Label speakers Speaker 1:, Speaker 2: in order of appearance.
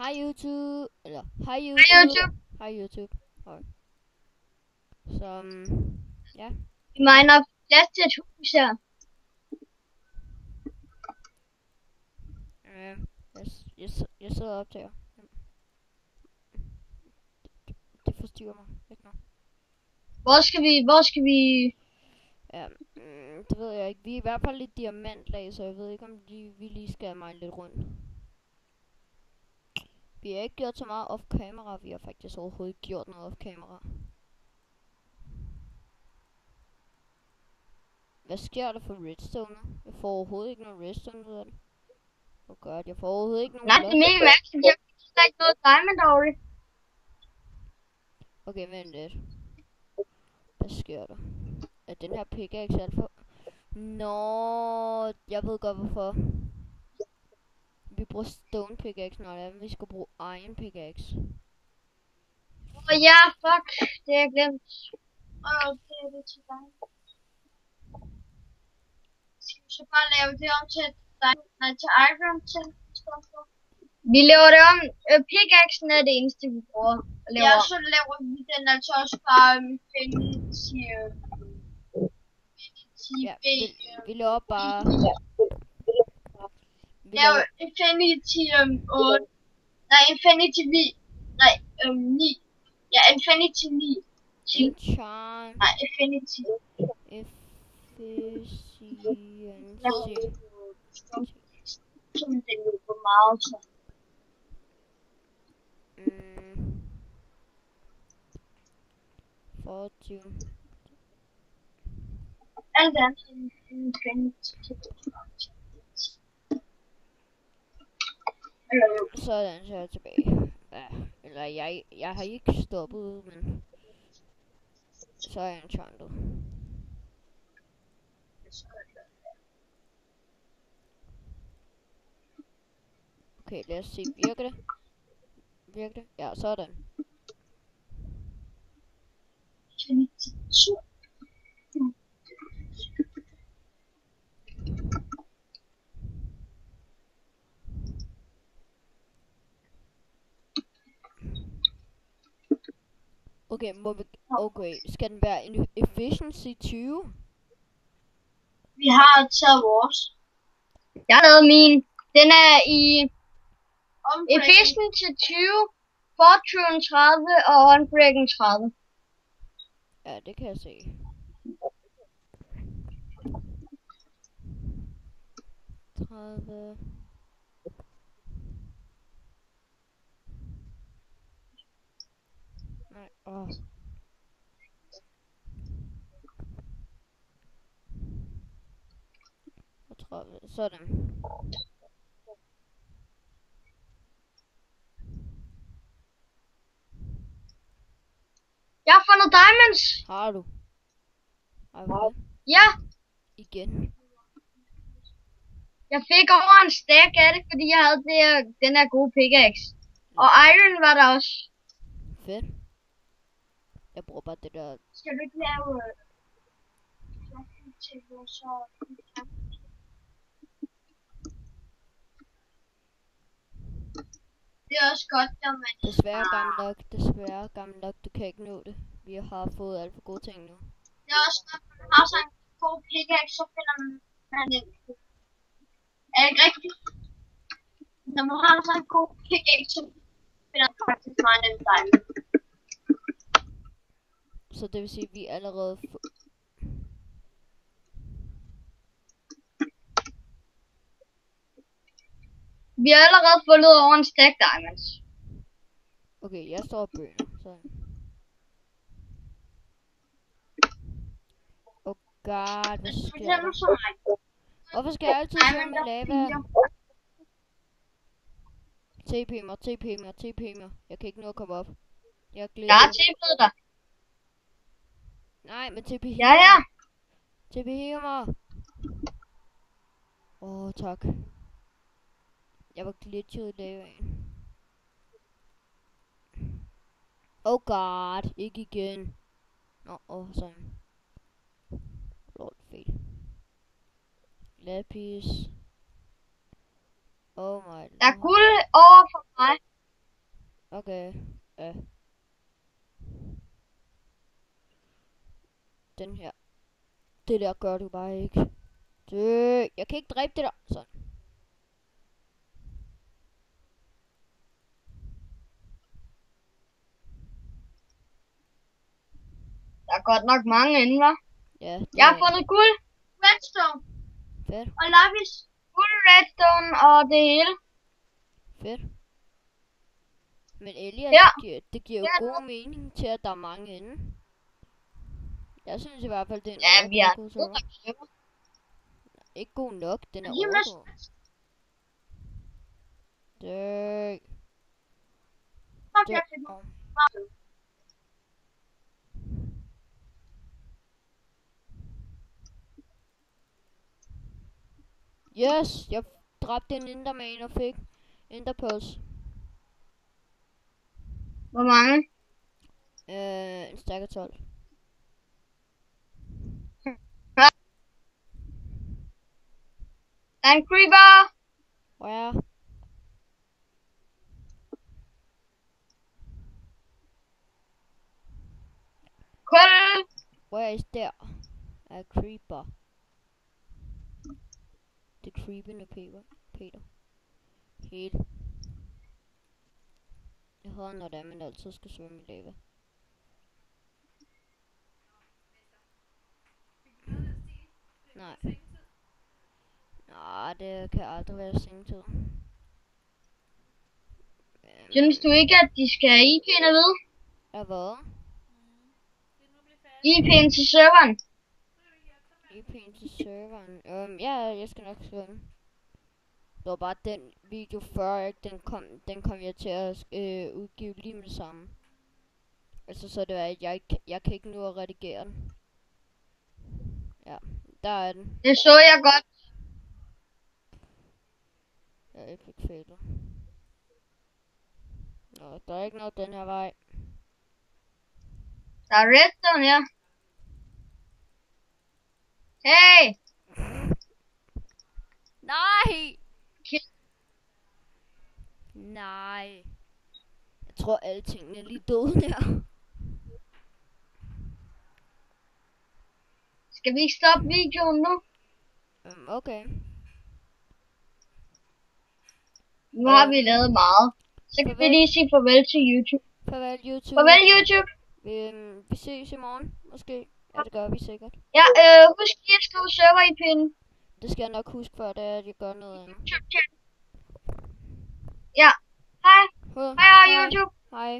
Speaker 1: Hej YouTube, eller hej
Speaker 2: Hej
Speaker 1: YouTube,
Speaker 2: YouTube.
Speaker 1: hej YouTube. Hej. Så, ja.
Speaker 2: Vi mangler plads til et hus her.
Speaker 1: Jeg sidder og optager. Det forstyrrer mig ikke noget.
Speaker 2: Hvor skal vi?
Speaker 1: Ja, det ved jeg ikke. Vi er i hvert fald i diamantlag, så jeg ved ikke, om vi lige skal mig lidt rundt. Vi har ikke gjort så meget off-camera. Vi har faktisk overhovedet ikke gjort noget off-camera. Hvad sker der for redstone? Jeg får overhovedet ikke nogen redstone ud af det. Hvor godt, jeg får overhovedet ikke nogen.
Speaker 2: Nej, det er mega mærkeligt. Jeg har slet ikke noget diamond over det.
Speaker 1: Okay, vent lidt. Hvad sker der? Er den her pickaxe alt for... Nå, jeg ved godt hvorfor. Vi bruger stone pickaxe, når det er, vi skal bruge iron pickaxe.
Speaker 2: Ja, fuck. Det har jeg glemt. Det er det til dig. Skal vi så bare lave det om til iron til? Vi laver det om. Pickaxen er det eneste, vi bruger.
Speaker 3: Ja, så laver vi den altså også bare Infinity.
Speaker 1: Ja, vi laver bare... Vi
Speaker 3: laver Infinity 8. Nej, Infinity 9. Nej, 9. Ja, Infinity 9.
Speaker 1: Enchant.
Speaker 3: Nej, Infinity.
Speaker 1: Efficiency.
Speaker 3: Som det er for meget, så.
Speaker 1: Fortune.
Speaker 3: Alt andet Infinity.
Speaker 1: Sådan, så er jeg tilbage. Ja, eller jeg har ikke stoppet, men... Så er jeg enchanted. Okay, lad os se. Virker det? Virker det? Ja, sådan. Okay, okay, skal den være en efficiency 20?
Speaker 3: Vi har taget vores.
Speaker 2: Jeg har lavet min. Den er i efficiency 20, fortune 30 og unbreaking 30.
Speaker 1: Ja, det kan jeg se. Nej, og 30, sådan.
Speaker 2: Jeg har fundet diamonds.
Speaker 1: Har du? Har
Speaker 2: Ja.
Speaker 1: Igen.
Speaker 2: Jeg fik over en stack af det, fordi jeg havde den her gode pickaxe. Og iron var der også.
Speaker 1: Fedt. Jeg bruger bare det der.
Speaker 3: Skal du ikke lave til så det er også godt, når man...
Speaker 1: Desværre gammel nok, du kan ikke nå det. Vi har fået alt for gode ting nu.
Speaker 3: Det er også godt, når man har sådan en god pickaxe, så finder man den. Er det ikke rigtigt? Når man har sådan en god pickaxe, så finder man faktisk meget nemt diamond.
Speaker 1: Så det vil sige, at vi allerede...
Speaker 2: Vi har allerede fundet over en stack diamonds.
Speaker 1: Okay, jeg står og bøger. Sådan. Oh god, hvad sker der? Hvorfor skal jeg altid køre med lava? TP mig. Jeg kan ikke nå at komme op. Jeg
Speaker 2: har TP'et dig.
Speaker 1: Nej, men TP
Speaker 2: Ja.
Speaker 1: TP mig. Tak. Jeg var glitchet i lavaen. Oh god, ikke igen. Sådan. Lord fail. Lapis. Oh my.
Speaker 2: Der er guld over for mig.
Speaker 1: Okay. Den her. Det der gør du bare ikke. Jeg kan ikke dræbe det der. Sådan.
Speaker 2: Der er godt nok mange inde, hva'?
Speaker 1: Ja, det
Speaker 2: Jeg har
Speaker 1: er
Speaker 2: fundet guld,
Speaker 3: Redstone
Speaker 1: fedt.
Speaker 3: og lapis.
Speaker 2: guld, redstone og det hele.
Speaker 1: Fedt. Men Elias,
Speaker 2: Ja.
Speaker 1: det giver jo
Speaker 2: Ja,
Speaker 1: god mening til, at der er mange inde. Jeg synes i hvert fald, det er en
Speaker 2: Ja, vi er
Speaker 1: god server. Ikke god nok, den er
Speaker 3: Lige med
Speaker 1: overgod. Dø.
Speaker 3: Fuck,
Speaker 1: Dø.
Speaker 3: jeg fik
Speaker 1: Åh. Yes, jeg dræbte en enderman og fik enderpearls.
Speaker 2: Hvor mange?
Speaker 1: En stack af 12.
Speaker 2: Der er en creeper.
Speaker 1: Where?
Speaker 2: Kul.
Speaker 1: Where is there? A creeper. Det creepende Peter. Helt. Jeg hader, når det er, man altid skal svømme i lava. Nej. Nej, det kan aldrig være sengetid.
Speaker 2: Synes du ikke, at de skal have IP'en at vide?
Speaker 1: Ja, hvad?
Speaker 2: IP'en til serveren.
Speaker 1: IP'en til serveren. Ja, jeg skal nok skrive den. Det var bare den video før, ikke? Den kom jeg til at udgive lige med det samme. Altså så det var, at jeg kan ikke nå at redigere den. Ja, der er den.
Speaker 2: Det så jeg godt.
Speaker 1: Jeg er epic failed. Nå, der er ikke noget den her vej.
Speaker 2: Der er redstone her. Hey!
Speaker 1: Nej!
Speaker 2: Kill.
Speaker 1: Nej. Jeg tror alle tingene er lige døde her.
Speaker 2: Skal vi ikke stoppe videoen nu?
Speaker 1: Okay.
Speaker 2: Nu har vi lavet meget. Så kan vi
Speaker 1: Farvel.
Speaker 2: lige sige farvel til YouTube.
Speaker 1: Farvel YouTube.
Speaker 2: Farvel YouTube.
Speaker 1: Vi ses i morgen, måske. Ja, det gør vi sikkert.
Speaker 2: Ja, husk lige at skrive server i pinden.
Speaker 1: Det skal jeg nok huske før, det er, at jeg gør noget andet.
Speaker 2: Ja. Hej.
Speaker 1: Hej.
Speaker 2: Hej YouTube.
Speaker 1: Hej.